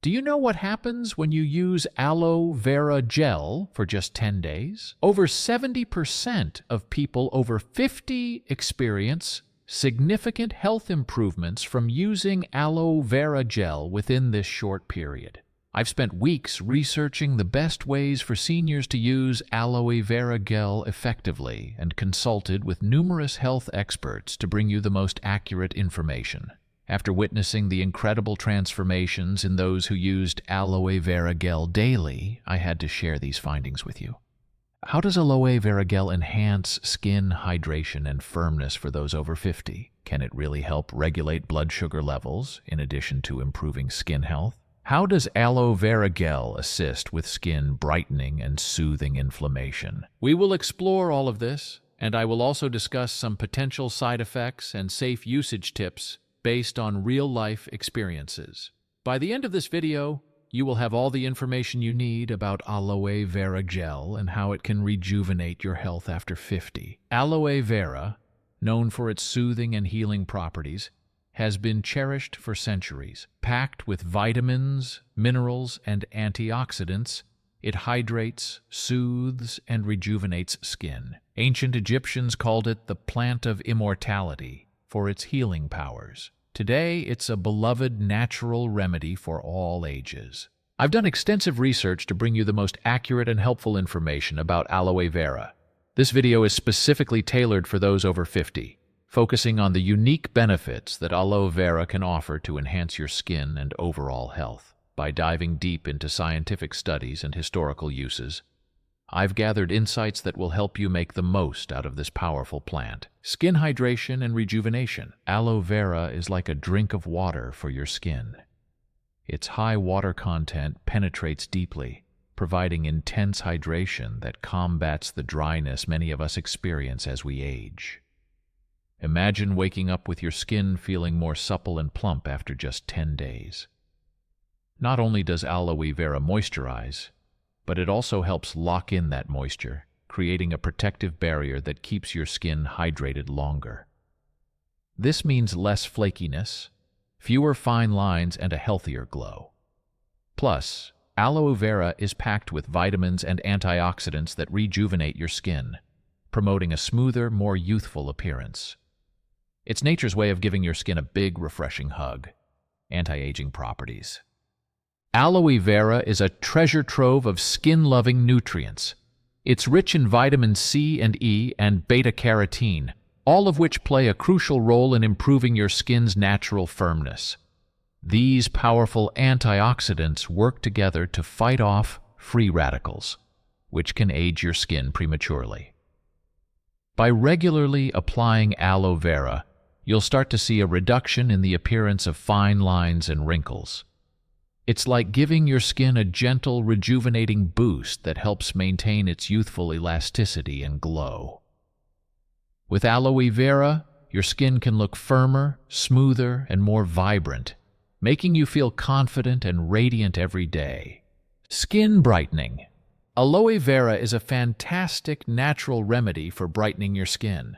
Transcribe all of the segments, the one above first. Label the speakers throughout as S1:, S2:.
S1: Do you know what happens when you use aloe vera gel for just 10 days? Over 70% of people over 50 experience significant health improvements from using aloe vera gel within this short period. I've spent weeks researching the best ways for seniors to use aloe vera gel effectively and consulted with numerous health experts to bring you the most accurate information. After witnessing the incredible transformations in those who used aloe vera gel daily, I had to share these findings with you. How does aloe vera gel enhance skin hydration and firmness for those over 50? Can it really help regulate blood sugar levels in addition to improving skin health? How does aloe vera gel assist with skin brightening and soothing inflammation? We will explore all of this, and I will also discuss some potential side effects and safe usage tips based on real-life experiences. By the end of this video, you will have all the information you need about aloe vera gel and how it can rejuvenate your health after 50. Aloe vera, known for its soothing and healing properties, has been cherished for centuries. Packed with vitamins, minerals, and antioxidants, it hydrates, soothes, and rejuvenates skin. Ancient Egyptians called it the plant of immortality for its healing powers. Today, it's a beloved natural remedy for all ages. I've done extensive research to bring you the most accurate and helpful information about aloe vera. This video is specifically tailored for those over 50. Focusing on the unique benefits that aloe vera can offer to enhance your skin and overall health. By diving deep into scientific studies and historical uses, I've gathered insights that will help you make the most out of this powerful plant. Skin hydration and rejuvenation. Aloe vera is like a drink of water for your skin. Its high water content penetrates deeply, providing intense hydration that combats the dryness many of us experience as we age. Imagine waking up with your skin feeling more supple and plump after just 10 days. Not only does aloe vera moisturize, but it also helps lock in that moisture, creating a protective barrier that keeps your skin hydrated longer. This means less flakiness, fewer fine lines, and a healthier glow. Plus, aloe vera is packed with vitamins and antioxidants that rejuvenate your skin, promoting a smoother, more youthful appearance. It's nature's way of giving your skin a big, refreshing hug. Anti-aging properties. Aloe vera is a treasure trove of skin-loving nutrients. It's rich in vitamin C and E and beta-carotene, all of which play a crucial role in improving your skin's natural firmness. These powerful antioxidants work together to fight off free radicals, which can age your skin prematurely. By regularly applying aloe vera, you'll start to see a reduction in the appearance of fine lines and wrinkles. It's like giving your skin a gentle, rejuvenating boost that helps maintain its youthful elasticity and glow. With aloe vera, your skin can look firmer, smoother, and more vibrant, making you feel confident and radiant every day. Skin brightening. Aloe vera is a fantastic natural remedy for brightening your skin.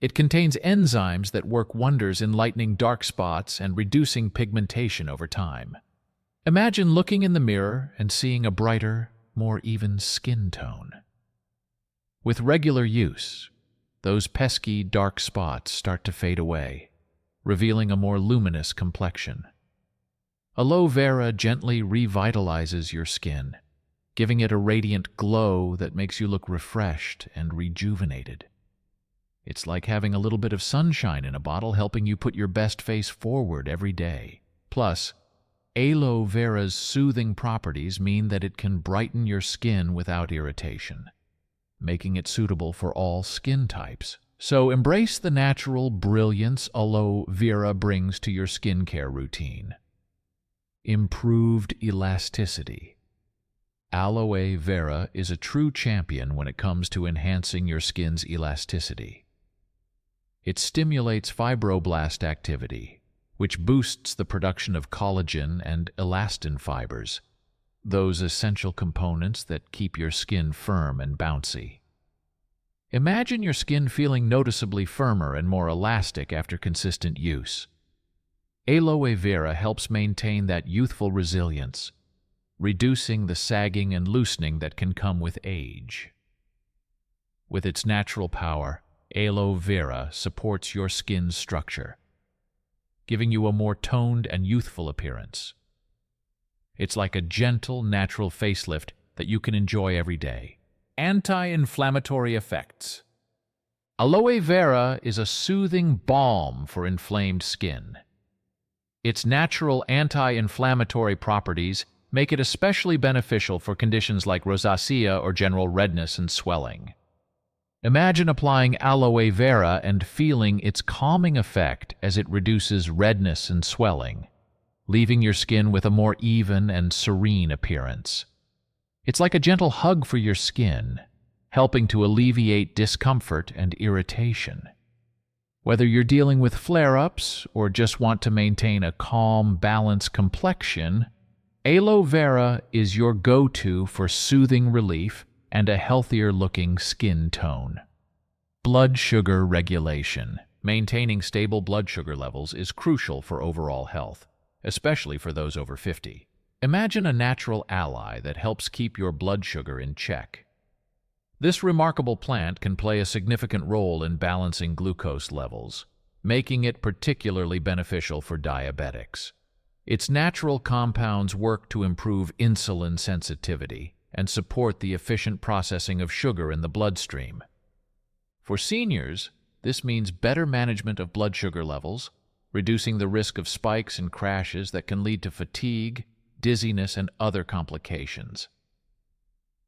S1: It contains enzymes that work wonders in lightening dark spots and reducing pigmentation over time. Imagine looking in the mirror and seeing a brighter, more even skin tone. With regular use, those pesky dark spots start to fade away, revealing a more luminous complexion. Aloe vera gently revitalizes your skin, giving it a radiant glow that makes you look refreshed and rejuvenated. It's like having a little bit of sunshine in a bottle, helping you put your best face forward every day. Plus, aloe vera's soothing properties mean that it can brighten your skin without irritation, making it suitable for all skin types. So embrace the natural brilliance aloe vera brings to your skincare routine. Improved elasticity. Aloe vera is a true champion when it comes to enhancing your skin's elasticity. It stimulates fibroblast activity, which boosts the production of collagen and elastin fibers, those essential components that keep your skin firm and bouncy. Imagine your skin feeling noticeably firmer and more elastic after consistent use. Aloe vera helps maintain that youthful resilience, reducing the sagging and loosening that can come with age. With its natural power, aloe vera supports your skin's structure, giving you a more toned and youthful appearance. It's like a gentle, natural facelift that you can enjoy every day. Anti-inflammatory effects. Aloe vera is a soothing balm for inflamed skin. Its natural anti-inflammatory properties make it especially beneficial for conditions like rosacea or general redness and swelling. Imagine applying aloe vera and feeling its calming effect as it reduces redness and swelling, leaving your skin with a more even and serene appearance. It's like a gentle hug for your skin, helping to alleviate discomfort and irritation. Whether you're dealing with flare-ups or just want to maintain a calm, balanced complexion, aloe vera is your go-to for soothing relief and a healthier-looking skin tone. Blood sugar regulation. Maintaining stable blood sugar levels is crucial for overall health, especially for those over 50. Imagine a natural ally that helps keep your blood sugar in check. This remarkable plant can play a significant role in balancing glucose levels, making it particularly beneficial for diabetics. Its natural compounds work to improve insulin sensitivity and support the efficient processing of sugar in the bloodstream. For seniors, this means better management of blood sugar levels, reducing the risk of spikes and crashes that can lead to fatigue, dizziness, and other complications.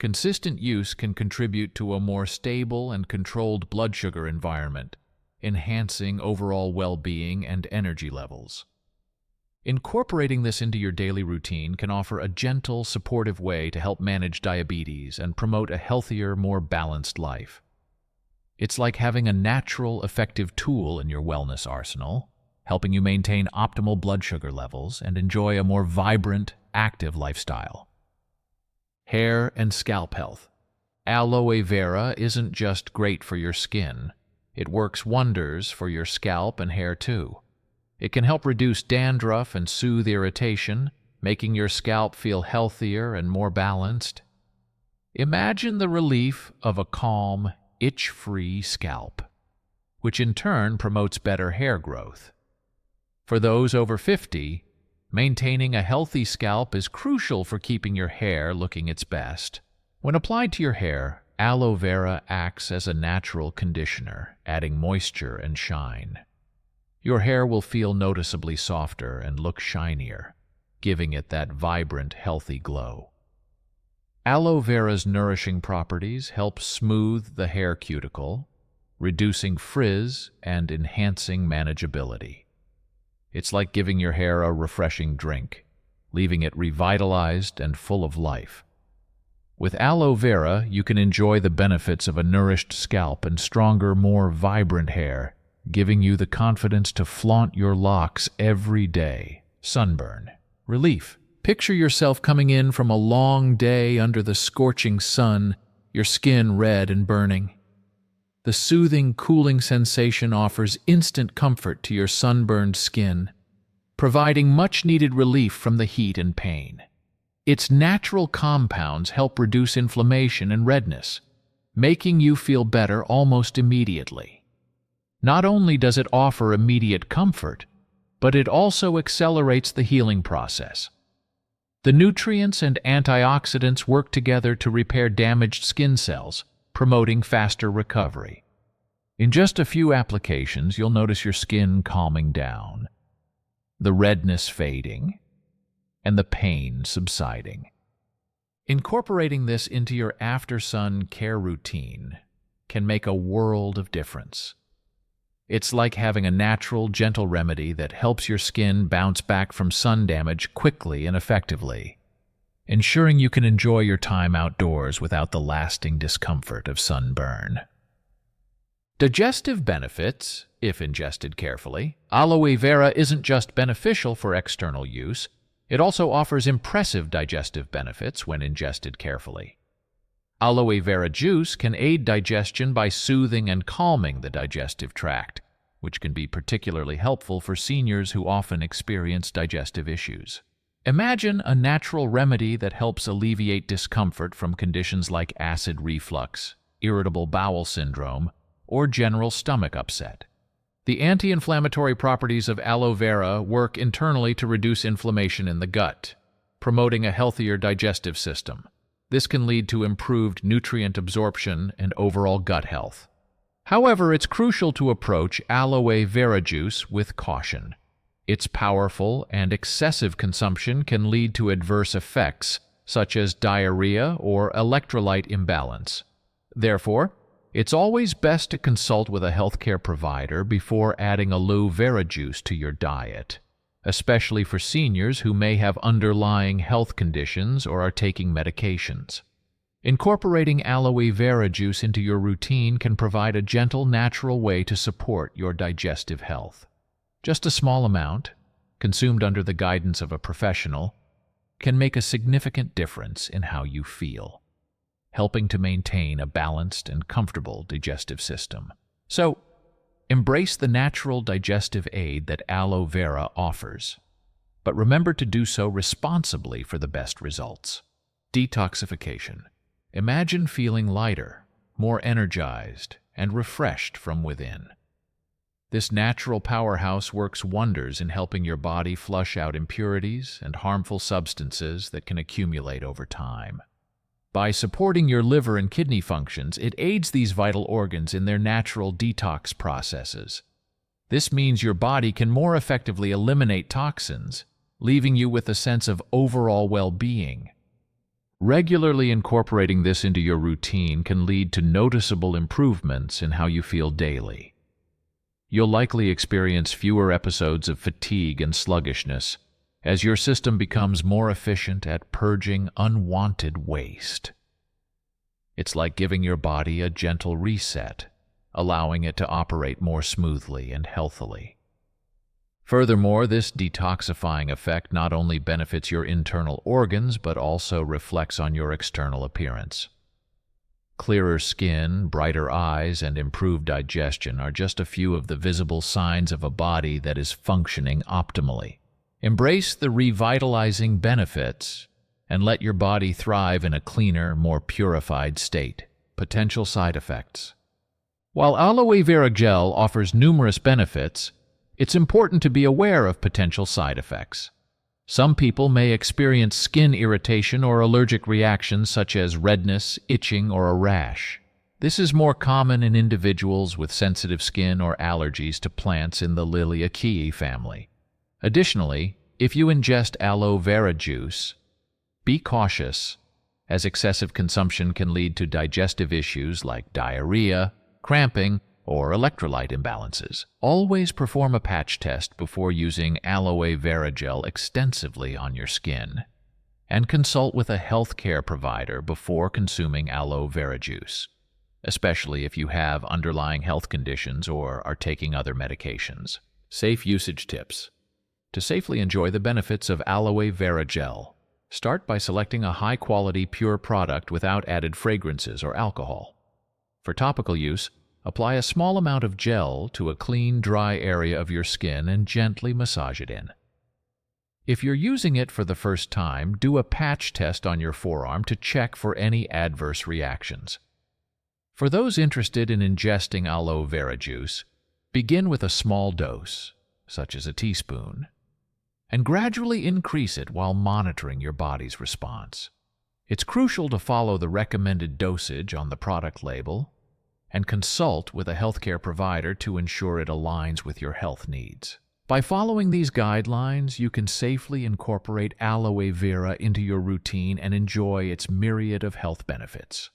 S1: Consistent use can contribute to a more stable and controlled blood sugar environment, enhancing overall well-being and energy levels. Incorporating this into your daily routine can offer a gentle, supportive way to help manage diabetes and promote a healthier, more balanced life. It's like having a natural, effective tool in your wellness arsenal, helping you maintain optimal blood sugar levels and enjoy a more vibrant, active lifestyle. Hair and scalp health. Aloe vera isn't just great for your skin. It works wonders for your scalp and hair too. It can help reduce dandruff and soothe irritation, making your scalp feel healthier and more balanced. Imagine the relief of a calm, itch-free scalp, which in turn promotes better hair growth. For those over 50, maintaining a healthy scalp is crucial for keeping your hair looking its best. When applied to your hair, aloe vera acts as a natural conditioner, adding moisture and shine. Your hair will feel noticeably softer and look shinier, giving it that vibrant, healthy glow. Aloe vera's nourishing properties help smooth the hair cuticle, reducing frizz and enhancing manageability. It's like giving your hair a refreshing drink, leaving it revitalized and full of life. With aloe vera, you can enjoy the benefits of a nourished scalp and stronger, more vibrant hair, giving you the confidence to flaunt your locks every day. Sunburn. Relief. Picture yourself coming in from a long day under the scorching sun, your skin red and burning. The soothing, cooling sensation offers instant comfort to your sunburned skin, providing much-needed relief from the heat and pain. Its natural compounds help reduce inflammation and redness, making you feel better almost immediately. Not only does it offer immediate comfort, but it also accelerates the healing process. The nutrients and antioxidants work together to repair damaged skin cells, promoting faster recovery. In just a few applications, you'll notice your skin calming down, the redness fading, and the pain subsiding. Incorporating this into your after-sun care routine can make a world of difference. It's like having a natural, gentle remedy that helps your skin bounce back from sun damage quickly and effectively, ensuring you can enjoy your time outdoors without the lasting discomfort of sunburn. Digestive benefits, if ingested carefully. Aloe vera isn't just beneficial for external use, it also offers impressive digestive benefits when ingested carefully. Aloe vera juice can aid digestion by soothing and calming the digestive tract, which can be particularly helpful for seniors who often experience digestive issues. Imagine a natural remedy that helps alleviate discomfort from conditions like acid reflux, irritable bowel syndrome, or general stomach upset. The anti-inflammatory properties of aloe vera work internally to reduce inflammation in the gut, promoting a healthier digestive system. This can lead to improved nutrient absorption and overall gut health. However, it's crucial to approach aloe vera juice with caution. Its powerful and excessive consumption can lead to adverse effects such as diarrhea or electrolyte imbalance. Therefore, it's always best to consult with a healthcare provider before adding aloe vera juice to your diet, especially for seniors who may have underlying health conditions or are taking medications. Incorporating aloe vera juice into your routine can provide a gentle, natural way to support your digestive health. Just a small amount, consumed under the guidance of a professional, can make a significant difference in how you feel, helping to maintain a balanced and comfortable digestive system. So, embrace the natural digestive aid that aloe vera offers, but remember to do so responsibly for the best results. Detoxification. Imagine feeling lighter, more energized, and refreshed from within. This natural powerhouse works wonders in helping your body flush out impurities and harmful substances that can accumulate over time. By supporting your liver and kidney functions, it aids these vital organs in their natural detox processes. This means your body can more effectively eliminate toxins, leaving you with a sense of overall well-being. Regularly incorporating this into your routine can lead to noticeable improvements in how you feel daily. You'll likely experience fewer episodes of fatigue and sluggishness as your system becomes more efficient at purging unwanted waste. It's like giving your body a gentle reset, allowing it to operate more smoothly and healthily. Furthermore, this detoxifying effect not only benefits your internal organs but also reflects on your external appearance. Clearer skin, brighter eyes, and improved digestion are just a few of the visible signs of a body that is functioning optimally. Embrace the revitalizing benefits and let your body thrive in a cleaner, more purified state. Potential side effects. While aloe vera gel offers numerous benefits, it's important to be aware of potential side effects. Some people may experience skin irritation or allergic reactions such as redness, itching, or a rash. This is more common in individuals with sensitive skin or allergies to plants in the Liliaceae family. Additionally, if you ingest aloe vera juice, be cautious, as excessive consumption can lead to digestive issues like diarrhea, cramping, or electrolyte imbalances. Always perform a patch test before using aloe vera gel extensively on your skin, and consult with a healthcare provider before consuming aloe vera juice, especially if you have underlying health conditions or are taking other medications. Safe usage tips. To safely enjoy the benefits of aloe vera gel, start by selecting a high-quality, pure product without added fragrances or alcohol. For topical use, apply a small amount of gel to a clean, dry area of your skin and gently massage it in. If you're using it for the first time, do a patch test on your forearm to check for any adverse reactions. For those interested in ingesting aloe vera juice, begin with a small dose, such as a teaspoon, and gradually increase it while monitoring your body's response. It's crucial to follow the recommended dosage on the product label and consult with a healthcare provider to ensure it aligns with your health needs. By following these guidelines, you can safely incorporate aloe vera into your routine and enjoy its myriad of health benefits.